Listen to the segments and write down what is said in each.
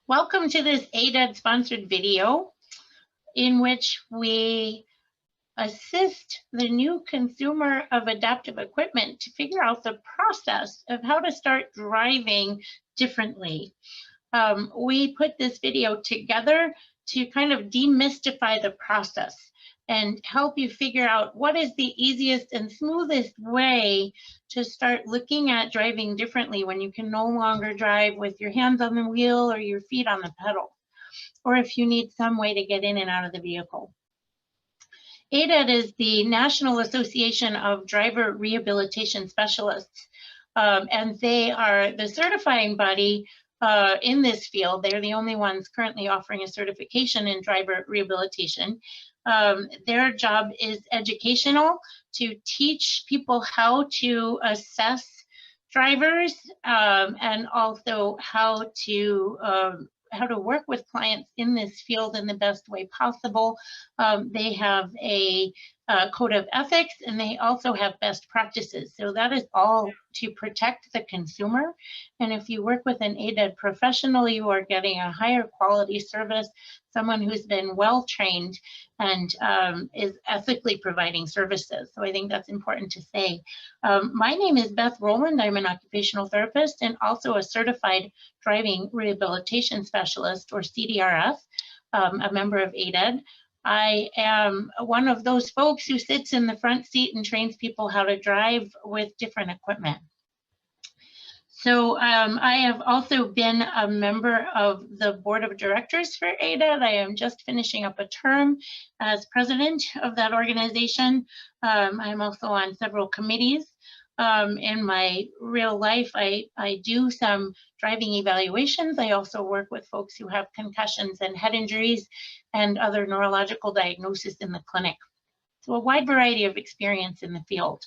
Welcome to this ADED sponsored video in which we assist the new consumer of adaptive equipment to figure out the process of how to start driving differently. We put this video together to kind of demystify the process and help you figure out what is the easiest and smoothest way to start looking at driving differently when you can no longer drive with your hands on the wheel or your feet on the pedal, or if you need some way to get in and out of the vehicle. ADED is the National Association of Driver Rehabilitation Specialists, and they are the certifying body in this field. They're the only ones currently offering a certification in driver rehabilitation. Their job is educational, to teach people how to assess drivers, and also how to work with clients in this field in the best way possible. They have a code of ethics, and they also have best practices. So that is all to protect the consumer. And if you work with an ADED professional, you are getting a higher quality service, someone who's been well trained and is ethically providing services. So I think that's important to say. My name is Beth Rowland. I'm an occupational therapist and also a certified driving rehabilitation specialist, or CDRS, a member of ADED. I am one of those folks who sits in the front seat and trains people how to drive with different equipment. So I have also been a member of the board of directors for ADED. I am just finishing up a term as president of that organization. I'm also on several committees. In my real life, I do some driving evaluations. I also work with folks who have concussions and head injuries and other neurological diagnoses in the clinic. So a wide variety of experience in the field.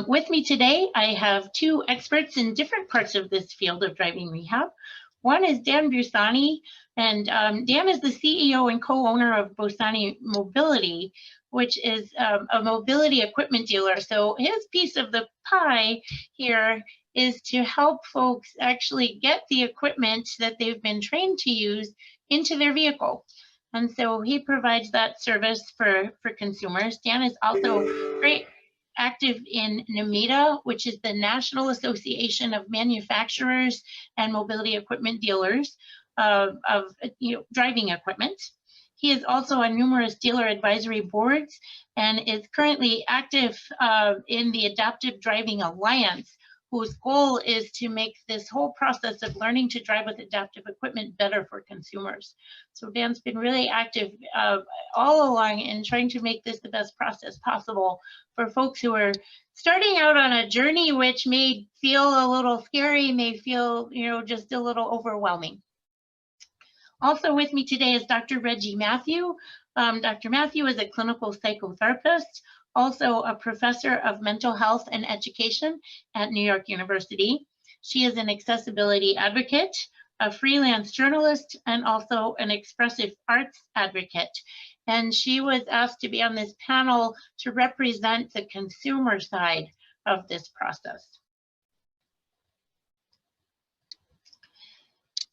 With me today, I have two experts in different parts of this field of driving rehab. One is Dan Busani, and Dan is the CEO and co-owner of Busani Mobility, which is a mobility equipment dealer. So his piece of the pie here is to help folks actually get the equipment that they've been trained to use into their vehicle. And so he provides that service for consumers. Dan is also very active in NAMEDA, which is the National Association of Manufacturers and Mobility Equipment Dealers of driving equipment. He is also on numerous dealer advisory boards and is currently active in the Adaptive Driving Alliance, whose goal is to make this whole process of learning to drive with adaptive equipment better for consumers. So Dan's been really active all along in trying to make this the best process possible for folks who are starting out on a journey which may feel a little scary, may feel, just a little overwhelming. Also with me today is Dr. Reggie Matthew. Dr. Matthew is a clinical psychotherapist, also a professor of mental health and education at New York University. She is an accessibility advocate, a freelance journalist, and also an expressive arts advocate. And she was asked to be on this panel to represent the consumer side of this process.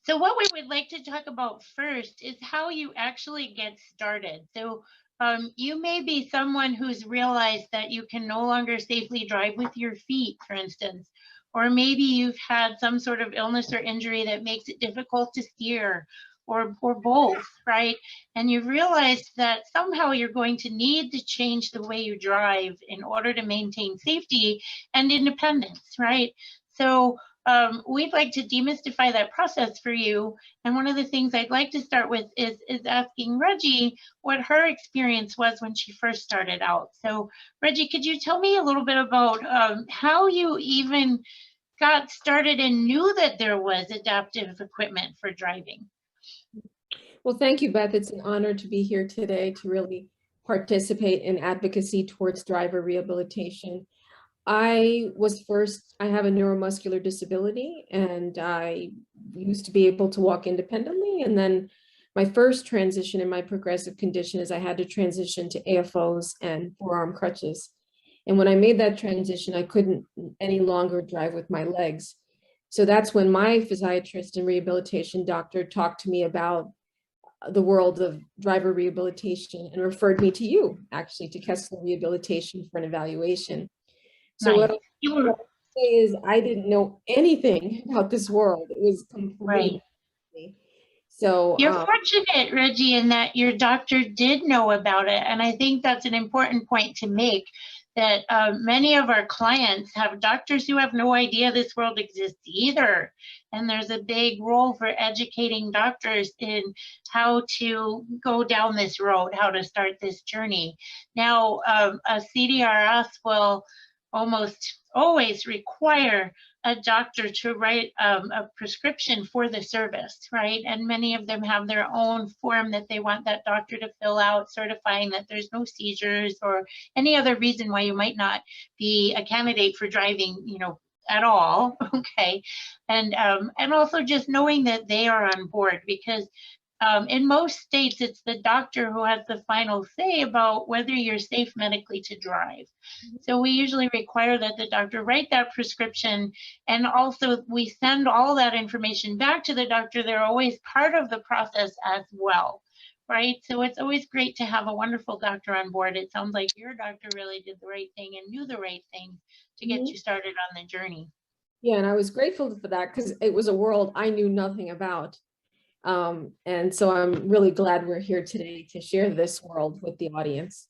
So what we would like to talk about first is how you actually get started. So you may be someone who's realized that you can no longer safely drive with your feet, for instance, or maybe you've had some sort of illness or injury that makes it difficult to steer, or both, right? And you've realized that somehow you're going to need to change the way you drive in order to maintain safety and independence, right? So we'd like to demystify that process for you. And one of the things I'd like to start with is asking Reggie what her experience was when she first started out. So Reggie, could you tell me a little bit about how you even got started and knew that there was adaptive equipment for driving? Well, thank you, Beth. It's an honor to be here today to really participate in advocacy towards driver rehabilitation. I have a neuromuscular disability, and I used to be able to walk independently. And then my first transition in my progressive condition is I had to transition to AFOs and forearm crutches. And when I made that transition, I couldn't any longer drive with my legs. So that's when my physiatrist and rehabilitation doctor talked to me about the world of driver rehabilitation and referred me to you, actually, to Kessler Rehabilitation for an evaluation. So Nice. what I say is I didn't know anything about this world. It was completely Right. so You're fortunate, Reggie, in that your doctor did know about it. And I think that's an important point to make, that many of our clients have doctors who have no idea this world exists either. And there's a big role for educating doctors in how to go down this road, how to start this journey. Now, a CDRS will almost always require a doctor to write a prescription for the service, right? And many of them have their own form that they want that doctor to fill out, certifying that there's no seizures or any other reason why you might not be a candidate for driving, you know, at all. Okay. And also just knowing that they are on board, because in most states, it's the doctor who has the final say about whether you're safe medically to drive. So we usually require that the doctor write that prescription, and also we send all that information back to the doctor. They're always part of the process as well, right? So it's always great to have a wonderful doctor on board. It sounds like your doctor really did the right thing and knew the right thing to get you started on the journey. Yeah, and I was grateful for that because it was a world I knew nothing about. And so I'm really glad we're here today to share this world with the audience.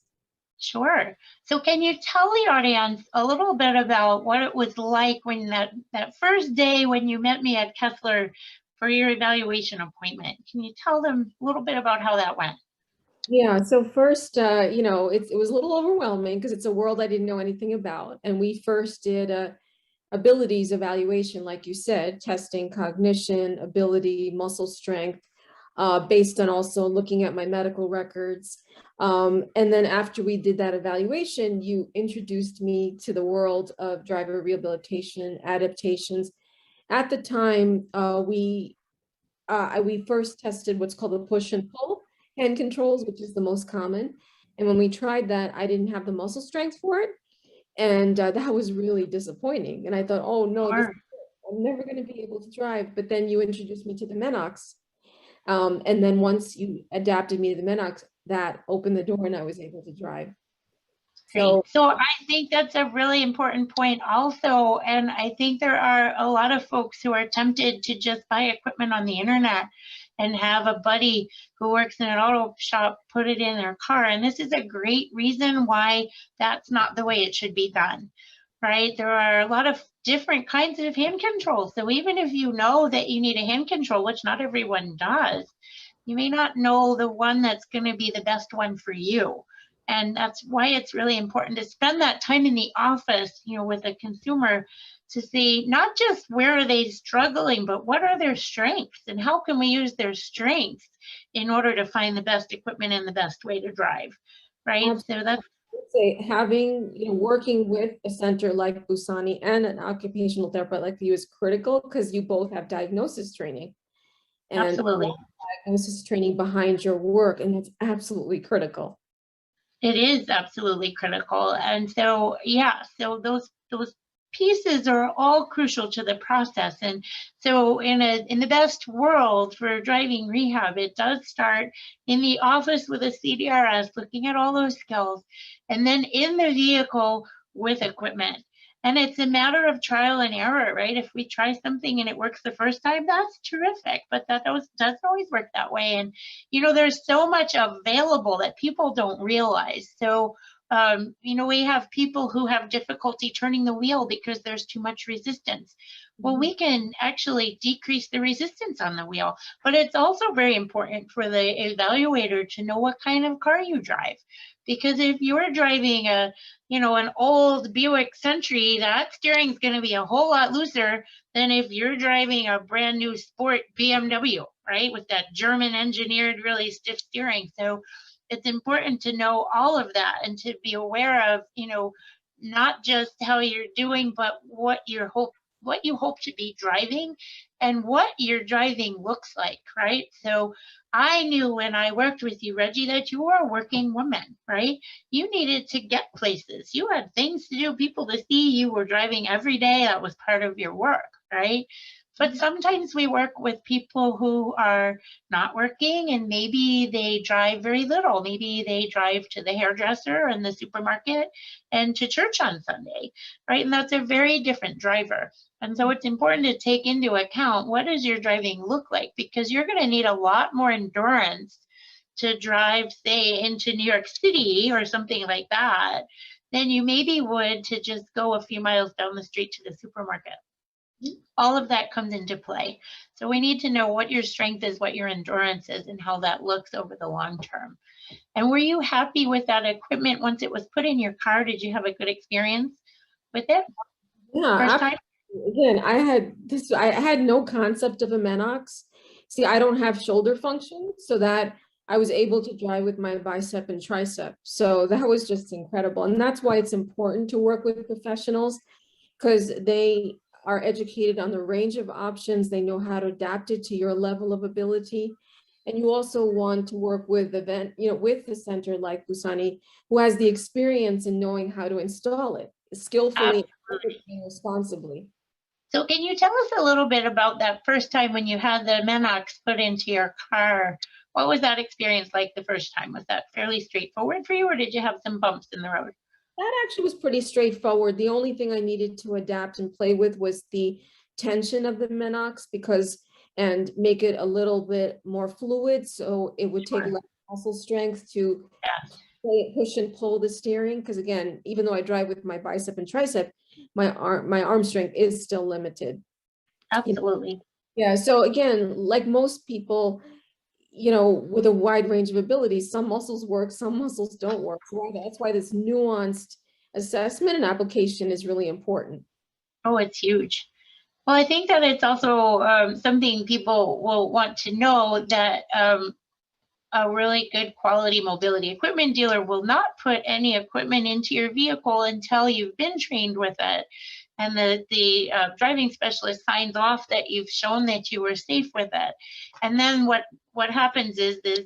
Sure. So can you tell the audience a little bit about what it was like when that first day when you met me at Kessler for your evaluation appointment? Can you tell them a little bit about how that went? Yeah, so first, you know, it was a little overwhelming because it's a world I didn't know anything about. And we first did a abilities evaluation, like you said, testing cognition, ability, muscle strength, based on also looking at my medical records. And then after we did that evaluation, you introduced me to the world of driver rehabilitation adaptations. At the time, we first tested what's called the push and pull hand controls, which is the most common. And when we tried that, I didn't have the muscle strength for it. And that was really disappointing. And I thought, oh no, Sure. I'm never going to be able to drive. But then you introduced me to the Menox. And then once you adapted me to the Menox, that opened the door and I was able to drive. Great. So I think that's a really important point also. And I think there are a lot of folks who are tempted to just buy equipment on the internet and have a buddy who works in an auto shop put it in their car. And this is a great reason why that's not the way it should be done, right? There are a lot of different kinds of hand controls. So even if you know that you need a hand control, which not everyone does, you may not know the one that's going to be the best one for you. And that's why it's really important to spend that time in the office, you know, with a consumer to see not just where are they struggling, but what are their strengths and how can we use their strengths in order to find the best equipment and the best way to drive, right? Absolutely. So that's say having, you know, working with a center like Busani and an occupational therapist like you is critical because you both have diagnosis training and absolutely. diagnosis training behind your work, and that's absolutely critical. It is absolutely critical. And so, yeah, so those pieces are all crucial to the process. And so in the best world for driving rehab, it does start in the office with a CDRS, looking at all those skills, and then in the vehicle with equipment. And it's a matter of trial and error, right? If we try something and it works the first time, that's terrific, but that doesn't always work that way. And, you know, there's so much available that people don't realize. So, you know, we have people who have difficulty turning the wheel because there's too much resistance. Well, we can actually decrease the resistance on the wheel, but it's also very important for the evaluator to know what kind of car you drive. Because if you're driving you know, an old Buick Century, that steering is going to be a whole lot looser than if you're driving a brand new sport BMW, right? With that German engineered, really stiff steering. So it's important to know all of that and to be aware of, you know, not just how you're doing, but what you're what you hope to be driving and what your driving looks like, right? So I knew when I worked with you, Reggie, that you were a working woman, right? You needed to get places. You had things to do, people to see. You were driving every day. That was part of your work, right? But sometimes we work with people who are not working and maybe they drive very little. Maybe they drive to the hairdresser and the supermarket and to church on Sunday, right? And that's a very different driver. And so it's important to take into account, what does your driving look like? Because you're going to need a lot more endurance to drive, say, into New York City or something like that than you maybe would to just go a few miles down the street to the supermarket. All of that comes into play. So we need to know what your strength is, what your endurance is, and how that looks over the long term. And were you happy with that equipment once it was put in your car? Did you have a good experience with it? Yeah, First time? again, I had no concept of a Menox. See, I don't have shoulder function, so that I was able to drive with my bicep and tricep. So that was just incredible. And that's why it's important to work with professionals, because they are educated on the range of options. They know how to adapt it to your level of ability. And you also want to work with with the center like Busani, who has the experience in knowing how to install it skillfully and responsibly. So can you tell us a little bit about that first time when you had the Menox put into your car? What was that experience like the first time? Was that fairly straightforward for you, or did you have some bumps in the road? That actually was pretty straightforward. The only thing I needed to adapt and play with was the tension of the Menox, and make it a little bit more fluid, so it would take less muscle strength to push and pull the steering. Because again, even though I drive with my bicep and tricep, my arm strength is still limited. Absolutely. Yeah. So again, like most people, with a wide range of abilities, some muscles work, some muscles don't work. So that's why this nuanced assessment and application is really important. Oh, it's huge. Well, I think that it's also something people will want to know, that a really good quality mobility equipment dealer will not put any equipment into your vehicle until you've been trained with it. And the driving specialist signs off that you've shown that you were safe with it. And then what happens is the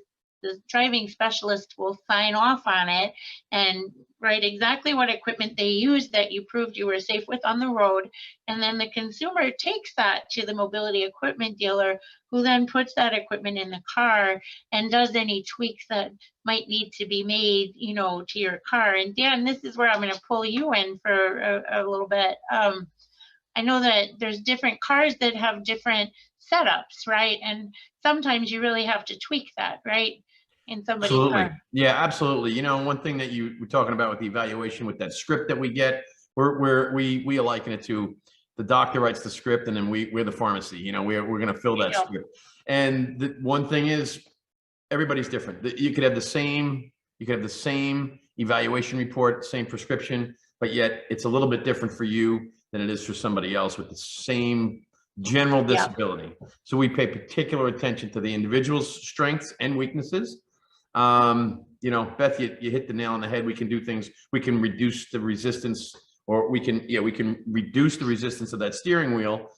driving specialist will sign off on it and write exactly what equipment they used that you proved you were safe with on the road. And then the consumer takes that to the mobility equipment dealer, who then puts that equipment in the car and does any tweaks that might need to be made, to your car. And Dan, this is where I'm going to pull you in for a little bit. I know that there's different cars that have different setups, right? And sometimes you really have to tweak that, right? In somebody's car. Yeah, absolutely. One thing that you were talking about with the evaluation, with that script that we get, we liken it to the doctor writes the script, and then we're the pharmacy. We're going to fill that script. And the one thing is, everybody's different. You could have the same evaluation report, same prescription, but yet it's a little bit different for you than it is for somebody else with the same general disability. So we pay particular attention to the individual's strengths and weaknesses. Beth, you hit the nail on the head. We can do things. We can reduce the resistance, or we can reduce the resistance of that steering wheel.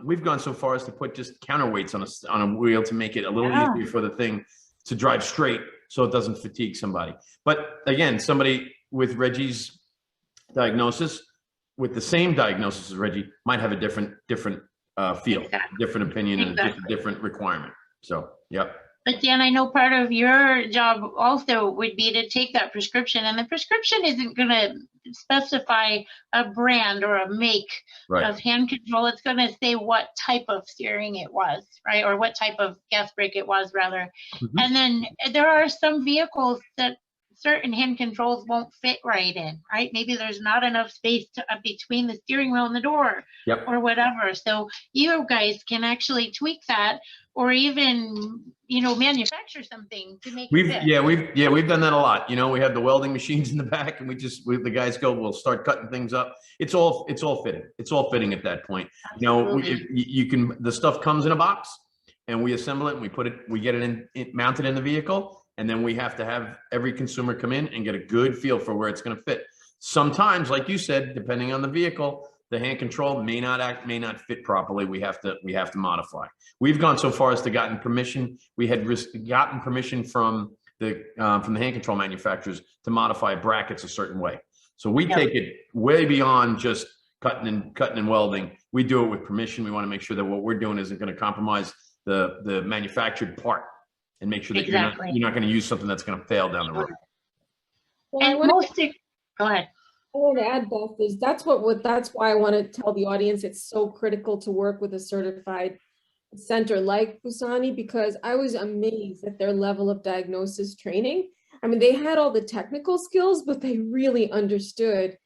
We've gone so far as to put just counterweights on a wheel to make it a little easier for the thing to drive straight, so it doesn't fatigue somebody. But again, somebody with Reggie's diagnosis, with the same diagnosis as Reggie, might have a different feel, different opinion, and a different requirement. So, yep. But Dan, I know part of your job also would be to take that prescription, and the prescription isn't going to specify a brand or a make of hand control. It's going to say what type of steering it was, right? Or what type of gas brake it was, rather. And then there are some vehicles that certain hand controls won't fit right in, right? Maybe there's not enough space between the steering wheel and the door, or whatever. So you guys can actually tweak that, or even manufacture something to make it fit. We've done that a lot. We have the welding machines in the back, and the guys we'll start cutting things up. It's all fitting. It's all fitting at that point. The stuff comes in a box, and we assemble it, and we get it mounted in the vehicle. And then we have to have every consumer come in and get a good feel for where it's going to fit. Sometimes, like you said, depending on the vehicle, the hand control may not fit properly. We have to modify. We've gone so far as to gotten permission. We had gotten permission from the hand control manufacturers to modify brackets a certain way. So we take it way beyond just cutting and welding. We do it with permission. We want to make sure that what we're doing isn't going to compromise the manufactured part, and make sure that you're not going to use something that's going to fail down the road. Well, And go ahead. I want to add, Beth, is that's why I want to tell the audience it's so critical to work with a certified center like Busani, because I was amazed at their level of diagnosis training. I mean, they had all the technical skills, but they really understood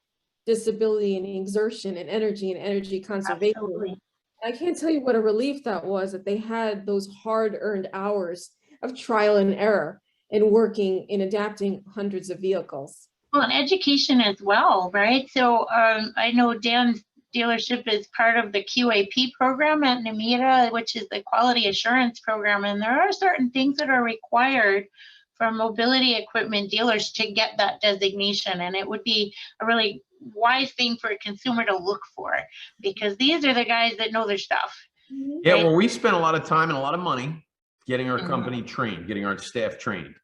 disability and exertion and energy conservation. Absolutely. I can't tell you what a relief that was, that they had those hard-earned hours of trial and error in working in adapting hundreds of vehicles. Well, and education as well, right? So I know Dan's dealership is part of the QAP program at Namita, which is the quality assurance program. And there are certain things that are required for mobility equipment dealers to get that designation. And it would be a really wise thing for a consumer to look for, because these are the guys that know their stuff. Yeah, right? Well, we spent a lot of time and a lot of money getting our company trained, getting our staff trained.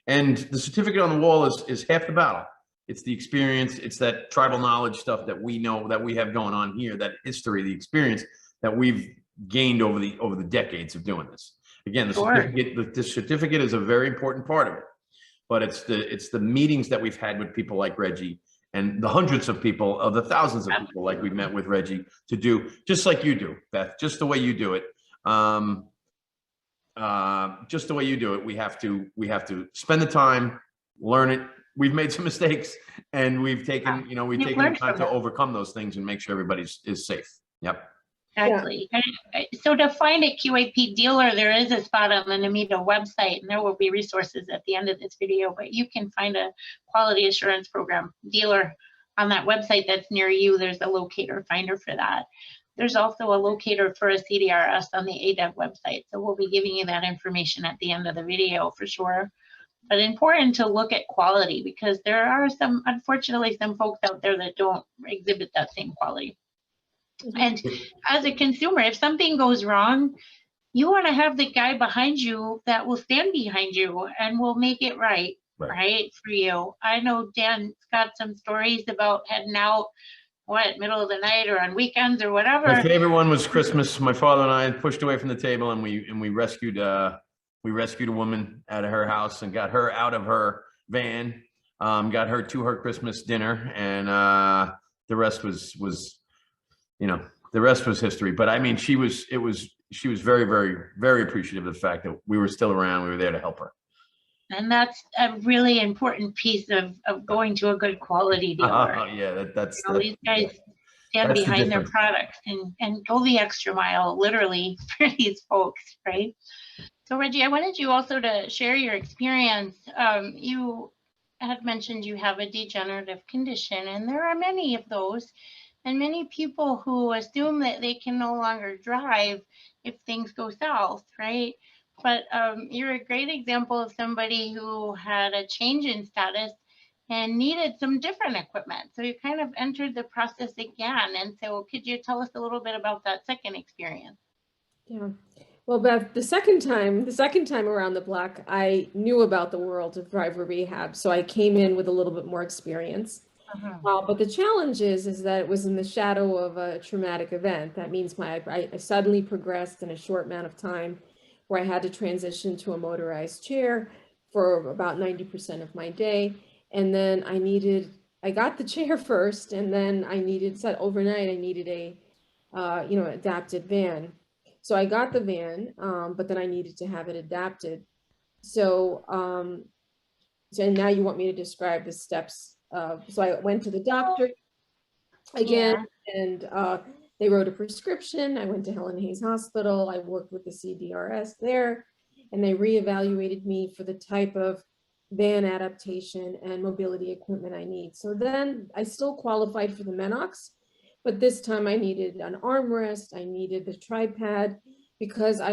And the certificate on the wall is half the battle. It's the experience, it's that tribal knowledge stuff that we know, that we have going on here, that history, the experience that we've gained over the decades of doing this. Again, the certificate is a very important part of it, but it's the meetings that we've had with people like Reggie, and the hundreds of people, of the thousands of people like we've met with Reggie, to do just like you do, Beth, just the way you do it. Just the way you do it. We have to spend the time, learn it. We've made some mistakes, and we've taken, we've taken the time to overcome those things and make sure everybody is safe. Yep. Exactly. Yeah. So to find a QAP dealer, there is a spot on the Namita website, and there will be resources at the end of this video, but you can find a quality assurance program dealer on that website that's near you. There's a locator finder for that. There's also a locator for a CDRS on the ADEV website. So we'll be giving you that information at the end of the video for sure. But important to look at quality, because there are unfortunately, some folks out there that don't exhibit that same quality. And as a consumer, if something goes wrong, you want to have the guy behind you that will stand behind you and will make it right for you. I know Dan's got some stories about heading out, middle of the night or on weekends or whatever. My favorite one was Christmas. My father and I pushed away from the table, and we rescued a woman out of her house and got her out of her van, got her to her Christmas dinner, and the rest was the rest was history. But I mean, she was very, very, very appreciative of the fact that we were still around. We were there to help her. And that's a really important piece of going to a good quality dealer. Yeah, these guys stand behind their products and go the extra mile, literally, for these folks, right? So Reggie, I wanted you also to share your experience. You had mentioned you have a degenerative condition, and there are many of those, and many people who assume that they can no longer drive if things go south, right? But you're a great example of somebody who had a change in status and needed some different equipment. So you kind of entered the process again. And so could you tell us a little bit about that second experience? Yeah. Well, Beth, the second time around the block, I knew about the world of driver rehab. So I came in with a little bit more experience. But the challenge is that it was in the shadow of a traumatic event. That means I suddenly progressed in a short amount of time, where I had to transition to a motorized chair for about 90% of my day. And then I got the chair first, and then overnight I needed a, adapted van. So I got the van, but then I needed to have it adapted. So now you want me to describe the steps. So I went to the doctor again, and they wrote a prescription. I went to Helen Hayes Hospital. I worked with the CDRS there, and they reevaluated me for the type of van adaptation and mobility equipment I need. So then I still qualified for the Menox, but this time I needed an armrest. I needed the tripod, because I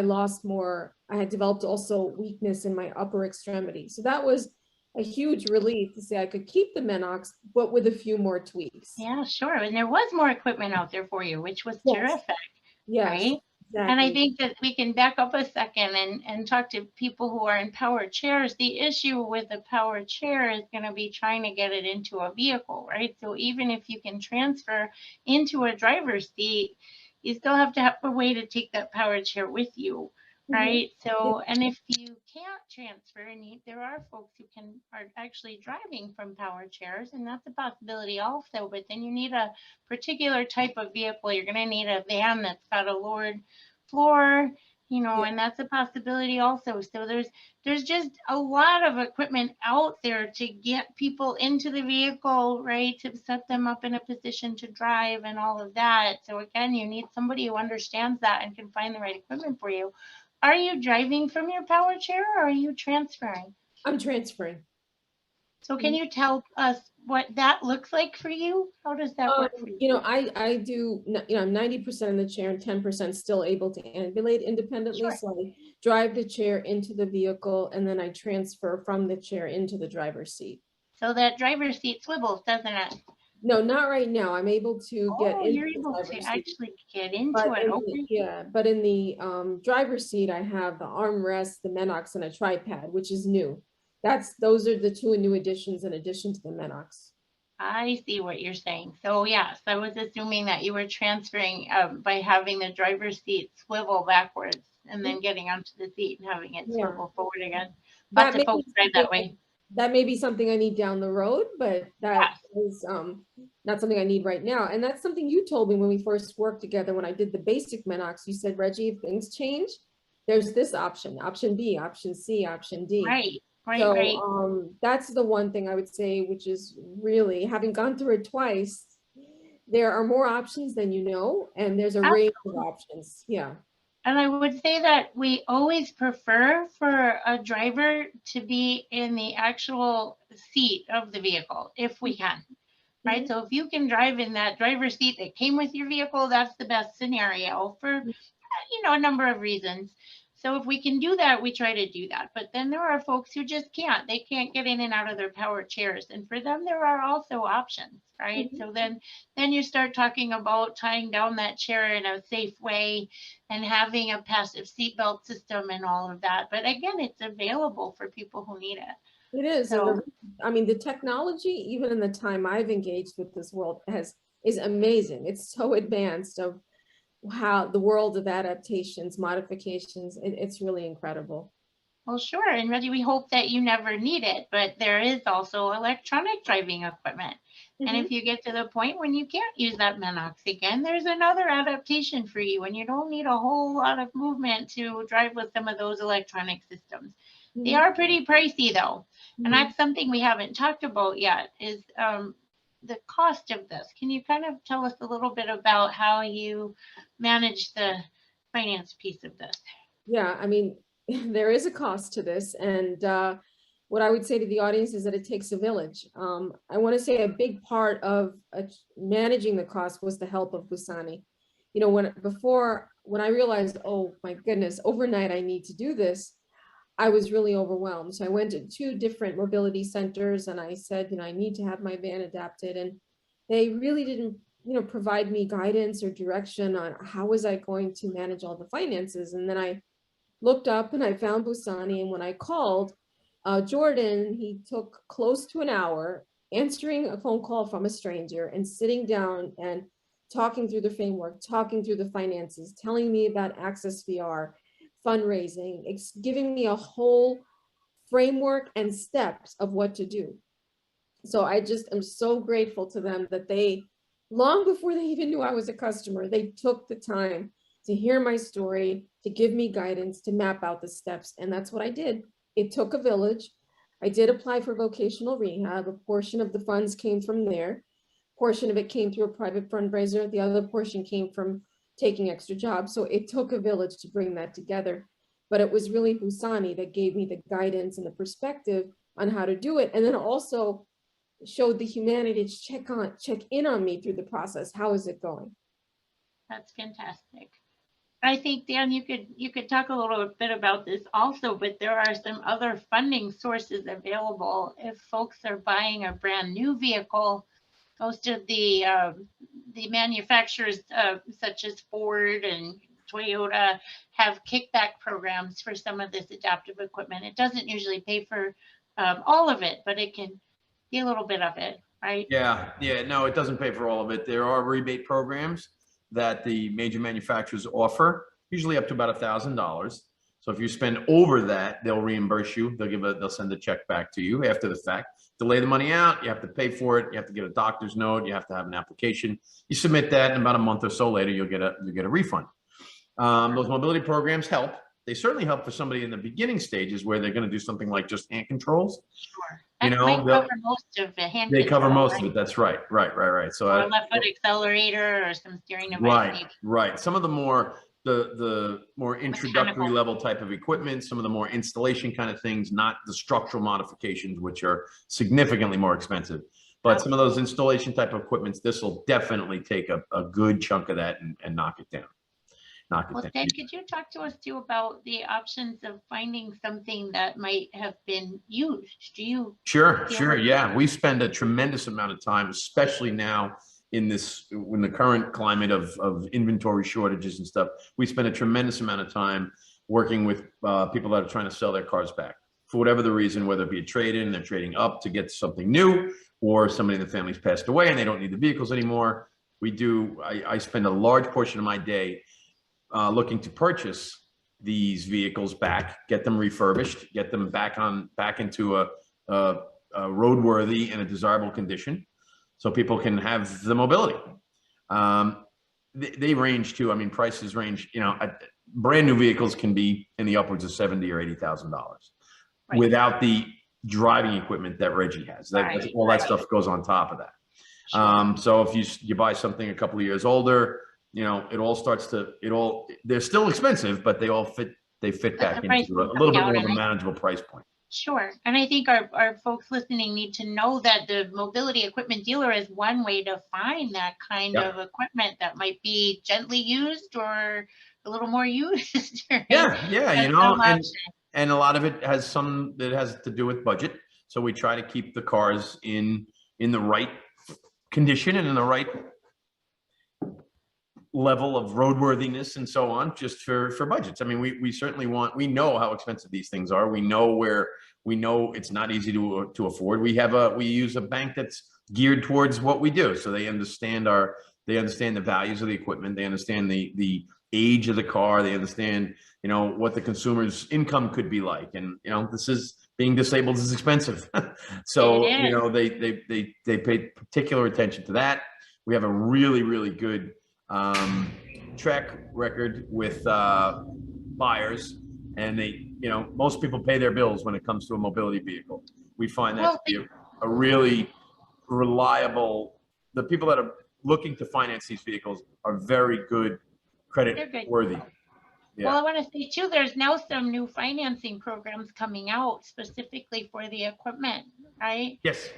had developed also weakness in my upper extremity. So that was a huge relief to say I could keep the Menox, but with a few more tweaks. Yeah, sure. And there was more equipment out there for you, which was Yes. terrific, Yes, right? exactly. And I think that we can back up a second and talk to people who are in power chairs. The issue with the power chair is going to be trying to get it into a vehicle, right? So even if you can transfer into a driver's seat, you still have to have a way to take that power chair with you, right? So, and if you can't transfer, and there are folks who are actually driving from power chairs, and that's a possibility also, but then you need a particular type of vehicle. You're going to need a van that's got a lowered floor, and that's a possibility also. So there's just a lot of equipment out there to get people into the vehicle, right? To set them up in a position to drive and all of that. So again, you need somebody who understands that and can find the right equipment for you. Are you driving from your power chair or are you transferring? I'm transferring. So can you tell us what that looks like for you? How does that work for you? I do, I'm 90% in the chair and 10% still able to ambulate independently. Sure. So I drive the chair into the vehicle and then I transfer from the chair into the driver's seat. So that driver's seat swivels, doesn't it? No, not right now. I'm able to get into you're able the to driver's seat. actually get into But it. in Okay. but in the driver's seat, I have the armrest, the Menox, and a tripod, which is new. Those are the two new additions in addition to the Menox. I see what you're saying. So yes, I was assuming that you were transferring by having the driver's seat swivel backwards and then getting onto the seat and having it swivel forward again. Lots of folks drive that way. That may be something I need down the road, but that is not something I need right now. And that's something you told me when we first worked together, when I did the basic Menox. You said, Reggie, if things change, there's this option B, option C, option D. Right. So that's the one thing I would say, which is really, having gone through it twice, there are more options than you know, and there's a range of options. Yeah. And I would say that we always prefer for a driver to be in the actual seat of the vehicle if we can, right? So if you can drive in that driver's seat that came with your vehicle, that's the best scenario for, a number of reasons. So if we can do that, we try to do that. But then there are folks who just can't. They can't get in and out of their power chairs. And for them, there are also options, right? So then you start talking about tying down that chair in a safe way and having a passive seatbelt system and all of that. But again, it's available for people who need it. It is. So, the technology, even in the time I've engaged with this world, is amazing. It's so advanced of how the world of adaptations, modifications, it's really incredible. Well, sure. And Reggie, we hope that you never need it, but there is also electronic driving equipment. And if you get to the point when you can't use that Menox again, there's another adaptation for you, and you don't need a whole lot of movement to drive with some of those electronic systems. They are pretty pricey though. And that's something we haven't talked about yet is the cost of this. Can you kind of tell us a little bit about how you manage the finance piece of this? Yeah, there is a cost to this. And what I would say to the audience is that it takes a village. I want to say a big part of managing the cost was the help of Busani. When I realized, oh my goodness, overnight I need to do this, I was really overwhelmed. So I went to 2 different mobility centers and I said, I need to have my van adapted. And they really didn't, provide me guidance or direction on how was I going to manage all the finances. And then I looked up and I found Busani. And when I called Jordan, he took close to an hour answering a phone call from a stranger and sitting down and talking through the framework, talking through the finances, telling me about Access VR, fundraising, giving me a whole framework and steps of what to do. So I just am so grateful to them that they, long before they even knew I was a customer, they took the time to hear my story, to give me guidance, to map out the steps. And that's what I did. It took a village. I did apply for vocational rehab. A portion of the funds came from there. A portion of it came through a private fundraiser. The other portion came from taking extra jobs. So it took a village to bring that together. But it was really Busani that gave me the guidance and the perspective on how to do it. And then also showed the humanity to check in on me through the process. How is it going? That's fantastic. I think, Dan, you could talk a little bit about this also, but there are some other funding sources available. If folks are buying a brand new vehicle, most of the manufacturers, such as Ford and Toyota, have kickback programs for some of this adaptive equipment. It doesn't usually pay for all of it, but it can be a little bit of it, right? Yeah, yeah, no, it doesn't pay for all of it. There are rebate programs that the major manufacturers offer, usually up to about $1,000. So if you spend over that, they'll reimburse you. They'll send a check back to you after the fact. Delay the money out, you have to pay for it. You have to get a doctor's note. You have to have an application. You submit that, and about a month or so later, you'll get a refund. Those mobility programs help. They certainly help for somebody in the beginning stages where they're going to do something like just hand controls. Sure. You That know, might cover most of the hand they cover control, most of right? it. That's right. So Or a left foot accelerator or some steering device. right, maybe. right. Some of the more introductory Mechanical. level type of equipment, some of the more installation kind of things, not the structural modifications, which are significantly more expensive. But some of those installation type of equipments, this will definitely take a good chunk of that and knock it down. Well, Dan, could you talk to us too about the options of finding something that might have been used? Do you? Sure, feel sure. like- Yeah, we spend a tremendous amount of time, especially now in the current climate of inventory shortages and stuff. We spend a tremendous amount of time working with people that are trying to sell their cars back for whatever the reason, whether it be a trade-in, they're trading up to get something new, or somebody in the family's passed away and they don't need the vehicles anymore. I spend a large portion of my day looking to purchase these vehicles back, get them refurbished, get them back into a roadworthy and a desirable condition, so people can have the mobility. They range too. I mean, prices range. You know, brand new vehicles can be in the upwards of $70,000 or $80,000 Right. without the driving equipment that Reggie has. All that stuff goes on top of that. Sure. So if you buy something a couple of years older, you know, they're still expensive, but they fit back the price into a will little bit come more down, of a and manageable price point. Sure. And I think our folks listening need to know that the mobility equipment dealer is one way to find that kind Yep. of equipment that might be gently used or a little more used. Right? Yeah, you That's know, some option. and a lot of it has to do with budget. So we try to keep the cars in the right condition and in the right level of roadworthiness and so on, just for budgets. I mean, we certainly we know how expensive these things are. We know it's not easy to afford. We use a bank that's geared towards what we do. So they understand the values of the equipment. They understand the age of the car. They understand, you know, what the consumer's income could be like. And, you know, being disabled is expensive. So, It is. you know, they pay particular attention to that. We have a really, really good track record with buyers, and most people pay their bills when it comes to a mobility vehicle. We find that to be a really reliable. The people that are looking to finance these vehicles are very good credit worthy. Yeah. Well, I want to say too, there's now some new financing programs coming out specifically for the equipment, right? Yes.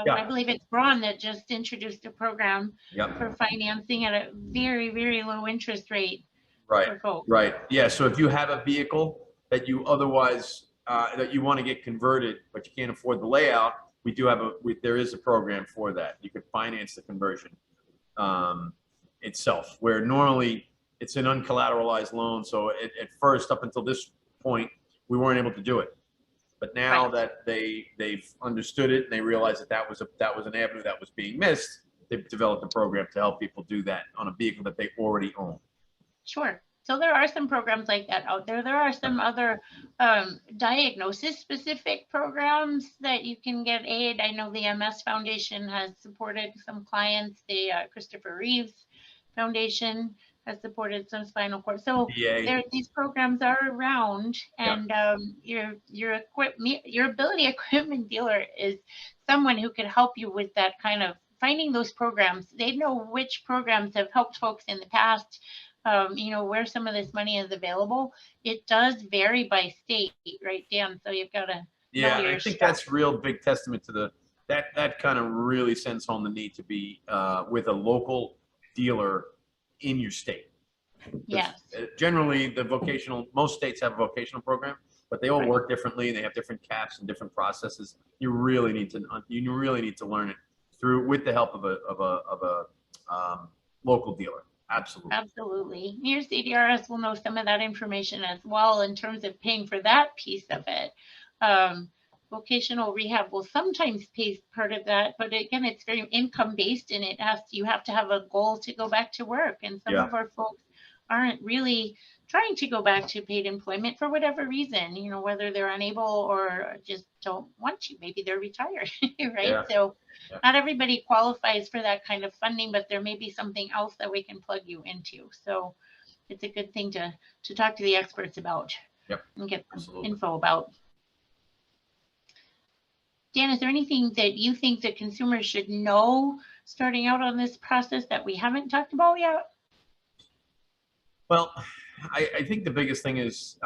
I believe it's Braun that just introduced a program for financing at a very, very low interest rate. Right. Right. Yeah. So if you have a vehicle that you otherwise that you want to get converted, but you can't afford the layout, there is a program for that. You could finance the conversion itself, where normally it's an uncollateralized loan. So at first, up until this point, we weren't able to do it. But now that they've understood it and they realize that was an avenue that was being missed, they've developed a program to help people do that on a vehicle that they already own. Sure. So there are some programs like that out there. There are some other diagnosis-specific programs that you can get aid. I know the MS Foundation has supported some clients. The Christopher Reeves Foundation has supported some spinal cord. So these programs are around, and your ability equipment dealer is someone who can help you with that kind of finding those programs. They know which programs have helped folks in the past. You know, where some of this money is available. It does vary by state, right, Dan? So you've got to know your I think that's real big testament to that kind of really sends home the need to be with a local dealer in your state. Yes. generally the vocational, most states have a vocational program, but they all Right. work differently. They have different caps and different processes. You really need to learn it through with the help of a local dealer. Absolutely. Absolutely. Your CDRS will know some of that information as well in terms of paying for that piece of it. Vocational rehab will sometimes pay part of that, but again, it's very income based, and you have to have a goal to go back to work. And some Yeah. of our folks aren't really trying to go back to paid employment for whatever reason, whether they're unable or just don't want to. Maybe they're retired, right? Yeah. So Yeah. not everybody qualifies for that kind of funding, but there may be something else that we can plug you into. So it's a good thing to talk to the experts about. Yep. And get some Absolutely. info about. Dan, is there anything that you think that consumers should know starting out on this process that we haven't talked about yet? Well, I think the biggest thing is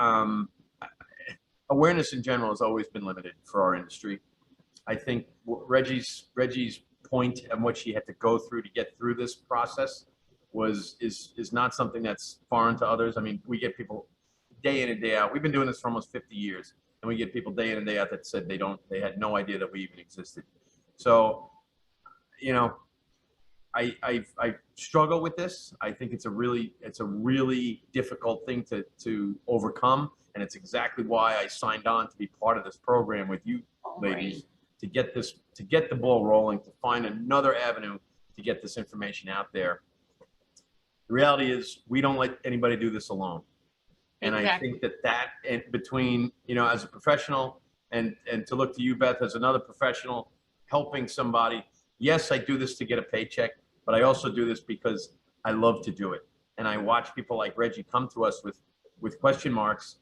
awareness in general has always been limited for our industry. I think Reggie's point and what she had to go through to get through this process is not something that's foreign to others. I mean, we get people day in and day out. We've been doing this for almost 50 years, and we get people day in and day out that said they had no idea that we even existed. So, I struggle with this. I think it's a really difficult thing to overcome, and it's exactly why I signed on to be part of this program with you ladies, to get the ball rolling, to find another avenue to get this information out there. The reality is we don't let anybody do this alone. And Exactly. I think that and between, as a professional and to look to you, Beth, as another professional helping somebody, yes, I do this to get a paycheck, but I also do this because I love to do it. And I watch people like Reggie come to us with question marks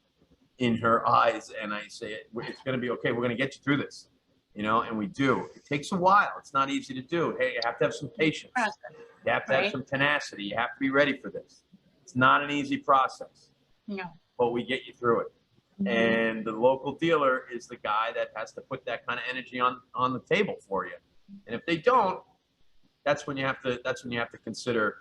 in her eyes, and I say, it's going to be okay. We're going to get you through this, and we do. It takes a while. It's not easy to do. Hey, you have to have some patience. You have to have some tenacity. You have to be ready for this. It's not an easy process. No. But we get you through it. And the local dealer is the guy that has to put that kind of energy on the table for you. And if they don't, that's when you have to consider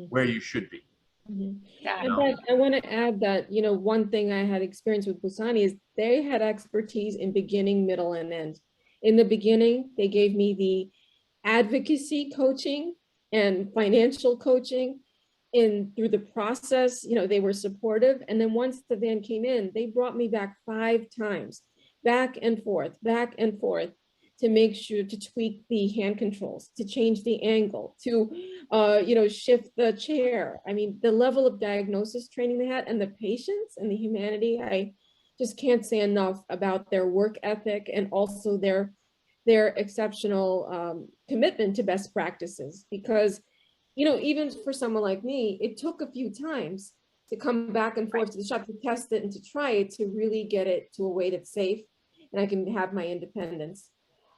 where you should be. Yeah. And Beth, I want to add that, one thing I had experience with Busani is they had expertise in beginning, middle, and end. In the beginning, they gave me the advocacy coaching and financial coaching. Through the process, they were supportive. And then once the van came in, they brought me back 5 times, back and forth, to make sure to tweak the hand controls, to change the angle, to, shift the chair. I mean, the level of diagnosis training they had and the patience and the humanity, I just can't say enough about their work ethic and also their exceptional commitment to best practices. Because even for someone like me, it took a few times to come back and forth to the shop to test it and to try it, to really get it to a way that's safe and I can have my independence.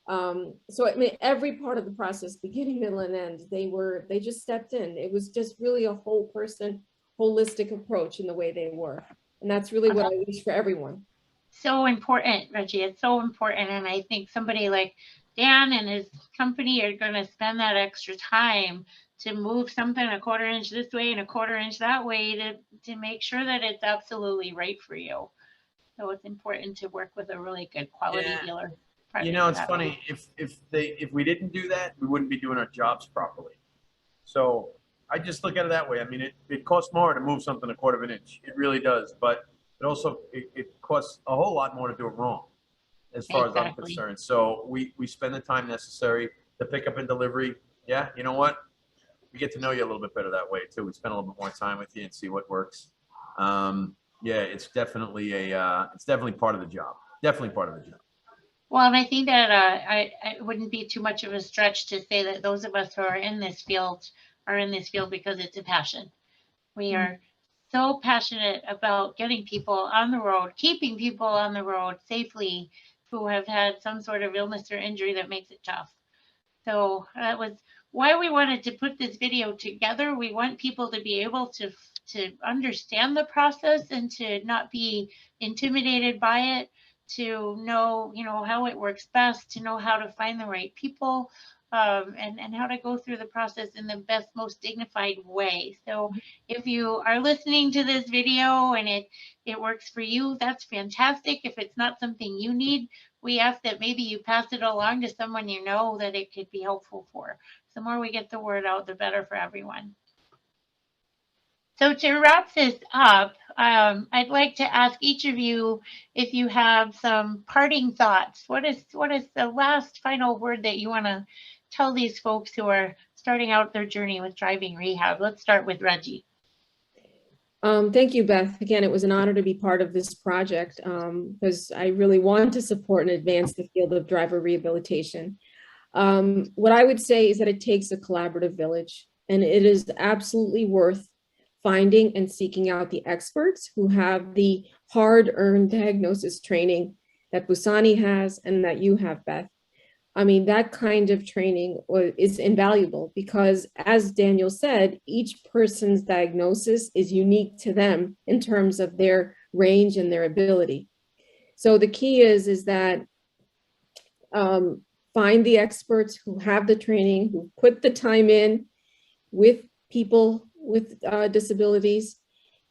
So I mean, every part of the process, beginning, middle, and end, they just stepped in. It was just really a whole person, holistic approach in the way they were. And that's really what I wish for everyone. So important, Reggie. It's so important. And I think somebody like Dan and his company are going to spend that extra time to move something a quarter inch this way and a quarter inch that way to make sure that it's absolutely right for you. So it's important to work with a really good quality dealer. It's funny, if we didn't do that, we wouldn't be doing our jobs properly. So I just look at it that way. I mean, it costs more to move something a quarter of an inch. It really does. But it also, it costs a whole lot more to do it wrong, as far as I'm concerned. So we spend the time necessary to pick up and delivery. Yeah, you know what? We get to know you a little bit better that way too. We spend a little bit more time with you and see what works. Yeah, it's definitely part of the job. Definitely part of the job. Well, and I think that it wouldn't be too much of a stretch to say that those of us who are in this field because it's a passion. We are so passionate about getting people on the road, keeping people on the road safely who have had some sort of illness or injury that makes it tough. So that was why we wanted to put this video together. We want people to be able to understand the process and to not be intimidated by it, to know, how it works best, to know how to find the right people. and how to go through the process in the best, most dignified way. So if you are listening to this video and it works for you, that's fantastic. If it's not something you need, we ask that maybe you pass it along to someone you know that it could be helpful for. The more we get the word out, the better for everyone. So to wrap this up, I'd like to ask each of you if you have some parting thoughts. What is the last final word that you want to tell these folks who are starting out their journey with driving rehab? Let's start with Reggie. Thank you, Beth. Again, it was an honor to be part of this project because I really want to support and advance the field of driver rehabilitation. What I would say is that it takes a collaborative village, and it is absolutely worth finding and seeking out the experts who have the hard-earned diagnosis training that Busani has and that you have, Beth. I mean, that kind of training is invaluable because, as Daniel said, each person's diagnosis is unique to them in terms of their range and their ability. So the key is that find the experts who have the training, who put the time in with people with disabilities,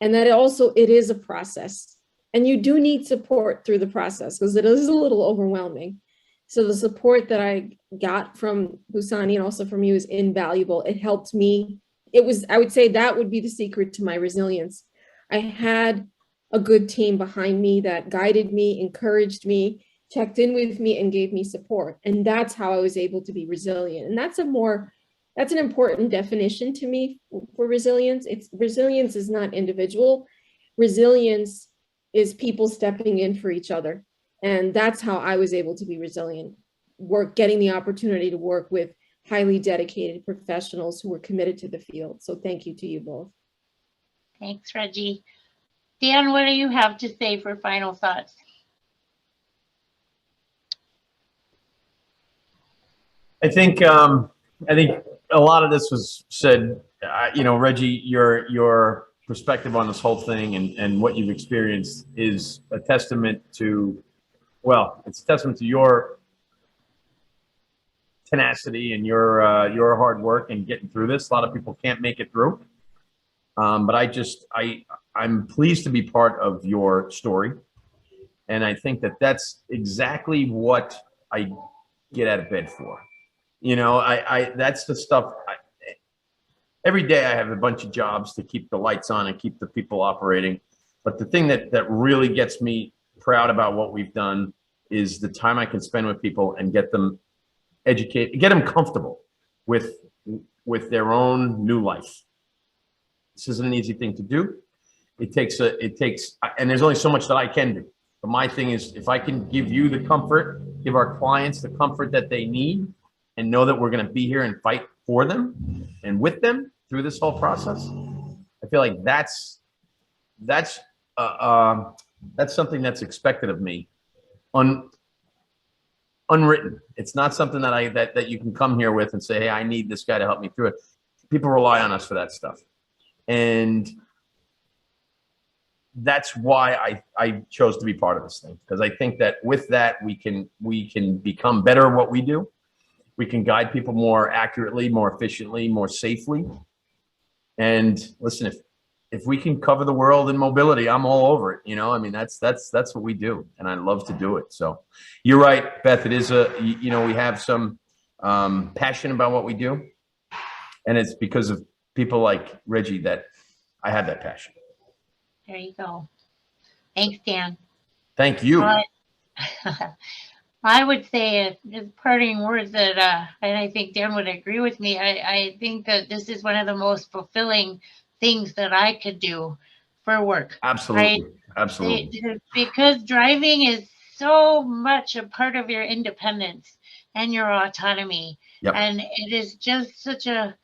and that it is a process. And you do need support through the process because it is a little overwhelming. So the support that I got from Busani and also from you is invaluable. It helped me. I would say that would be the secret to my resilience. I had a good team behind me that guided me, encouraged me, checked in with me, and gave me support. And that's how I was able to be resilient. And that's an important definition to me for resilience. Resilience is not individual. Resilience is people stepping in for each other. And that's how I was able to be resilient, getting the opportunity to work with highly dedicated professionals who were committed to the field. So thank you to you both. Thanks, Reggie. Dan, what do you have to say for final thoughts? I think a lot of this was said, Reggie, your perspective on this whole thing and what you've experienced is a testament to, it's a testament to your tenacity and your hard work in getting through this. A lot of people can't make it through. But I'm pleased to be part of your story. And I think that that's exactly what I get out of bed for. That's the stuff. Every day I have a bunch of jobs to keep the lights on and keep the people operating. But the thing that really gets me proud about what we've done is the time I can spend with people and get them educated, get them comfortable with their own new life. This isn't an easy thing to do. It takes, and there's only so much that I can do. But my thing is, if I can give you the comfort, give our clients the comfort that they need, and know that we're going to be here and fight for them and with them through this whole process, I feel like that's something that's expected of me, unwritten. It's not something that you can come here with and say, hey, I need this guy to help me through it. People rely on us for that stuff. And that's why I chose to be part of this thing, because I think that with that we can become better at what we do. We can guide people more accurately, more efficiently, more safely. And listen, if we can cover the world in mobility, I'm all over it. I mean, that's what we do, and I love to do it. So you're right, Beth. It is we have some passion about what we do, and it's because of people like Reggie that I have that passion. There you go. Thanks, Dan. Thank you. I would say as parting words that, and I think Dan would agree with me, I think that this is one of the most fulfilling things that I could do for work. Absolutely. Right? Absolutely. Because driving is so much a part of your independence and your autonomy. Yep. And it is just such an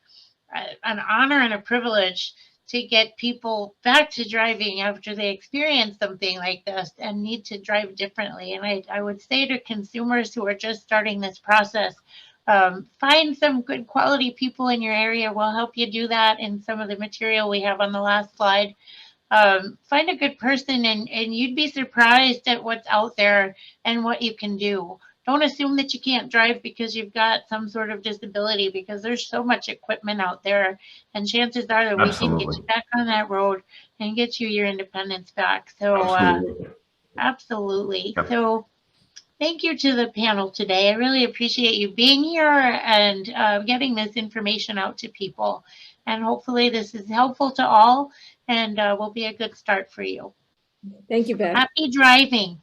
honor and a privilege to get people back to driving after they experience something like this and need to drive differently. And I would say to consumers who are just starting this process, find some good quality people in your area. We'll help you do that in some of the material we have on the last slide. Find a good person and you'd be surprised at what's out there and what you can do. don't assume that you can't drive because you've got some sort of disability, because there's so much equipment out there, and chances are that we can get Absolutely. you back on that road and get you your independence back. So Absolutely. absolutely. Yep. So thank you to the panel today. I really appreciate you being here and getting this information out to people. And hopefully this is helpful to all and will be a good start for you. Thank you, Beth. Happy driving.